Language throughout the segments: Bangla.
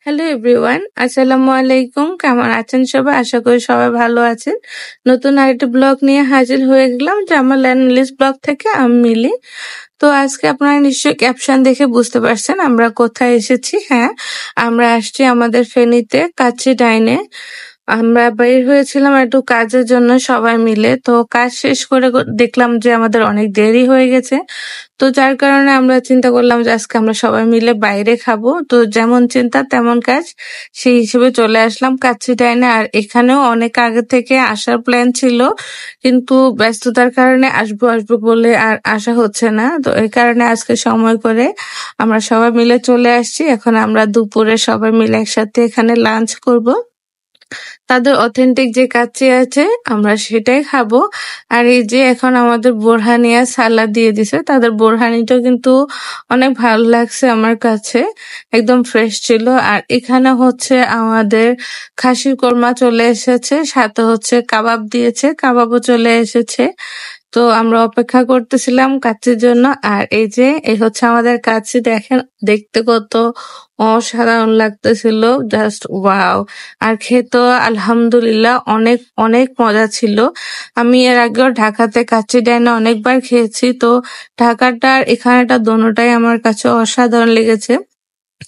হ্যালো এভরিওয়ান, আসসালামু আলাইকুম। কেমন আছেন সবাই? আশা করি সবাই ভালো আছেন। নতুন আরেকটি ব্লগ নিয়ে হাজির হয়ে গেলাম, জামাল অ্যানালিস্ট ব্লগ থেকে আমি মিলি। তো আজকে আপনারা নিশ্চয়ই ক্যাপশন দেখে বুঝতে পারছেন আমরা কোথায় এসেছি। হ্যাঁ, আমরা আসছি আমাদের ফেনীতে কাচ্চি ডাইনে। আমরা বের হয়েছিলাম একটু কাজের জন্য সবাই মিলে। তো কাজ শেষ করে দেখলাম যে আমাদের অনেক দেরি হয়ে গেছে। তো যার কারণে আমরা চিন্তা করলাম যে আজকে আমরা সবাই মিলে বাইরে খাবো। তো যেমন চিন্তা তেমন কাজ, সেই হিসেবে চলে আসলাম কাচ্চি ডাইনে। আর এখানেও অনেক আগে থেকে আসার প্ল্যান ছিল, কিন্তু ব্যস্ততার কারণে আসবো আসবো বলে আর আসা হচ্ছে না। তো এই কারণে আজকে সময় করে আমরা সবাই মিলে চলে আসছি। এখন আমরা দুপুরে সবাই মিলে একসাথে এখানে লাঞ্চ করব। তাদের অথেন্টিক যে কাচ্চি আছে আমরা সেটাই খাবো। আর এই যে এখন আমাদের বোরহানিয়া সালাদ দিয়ে দিছে, তাদের বোরহানিটাও কিন্তু অনেক ভালো লাগছে আমার কাছে, একদম ফ্রেশ ছিল। আর এখানে হচ্ছে আমাদের খাসির কোরমা চলে এসেছে, সাথে হচ্ছে কাবাব দিয়েছে, কাবাবও চলে এসেছে। তো আমরা অপেক্ষা করতেছিলাম কাচ্চির জন্য। আর এই যে এই হচ্ছে আমাদের কাচ্চি, দেখেন দেখতে কত অসাধারণ লাগতেছিল, জাস্ট ওয়াও। আর খেতেও আলহামদুলিল্লাহ অনেক অনেক মজা ছিল। আমি এর আগেও ঢাকাতে কাচ্চি ডাইনে অনেকবার খেয়েছি। তো ঢাকাটা আর এখানেটা দোনোটাই আমার কাছে অসাধারণ লেগেছে।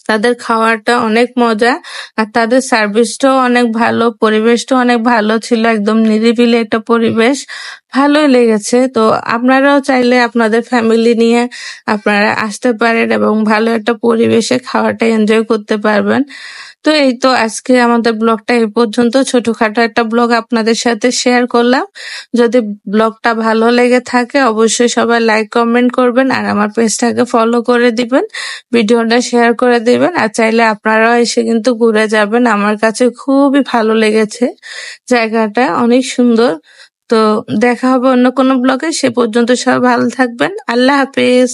তাদের খাওয়াটা অনেক মজা, আর তাদের সার্ভিসটাও অনেক ভালো, পরিবেশটাও অনেক ভালো ছিল, একদম নিরিবিলি একটা পরিবেশ, ভালোই লেগেছে। তো আপনারাও চাইলে আপনাদের ফ্যামিলি নিয়ে আপনারা আসতে পারেন এবং ভালো একটা পরিবেশে খাওয়াটা এনজয় করতে পারবেন। তো এই তো আজকে আমাদের ব্লগটা এই পর্যন্ত, ছোটখাটো একটা ব্লগ আপনাদের সাথে শেয়ার করলাম। যদি ব্লগটা ভালো লেগে থাকে অবশ্যই সবাই লাইক কমেন্ট করবেন, আর আমার পেজটাকে ফলো করে দিবেন, ভিডিওটা শেয়ার করে দিবেন। আর চাইলে আপনারাও এসে কিন্তু ঘুরে যাবেন, আমার কাছে খুবই ভালো লেগেছে, জায়গাটা অনেক সুন্দর। তো দেখা হবে অন্য কোনো ব্লগে, সে পর্যন্ত সবাই ভালো থাকবেন। আল্লাহ হাফেজ।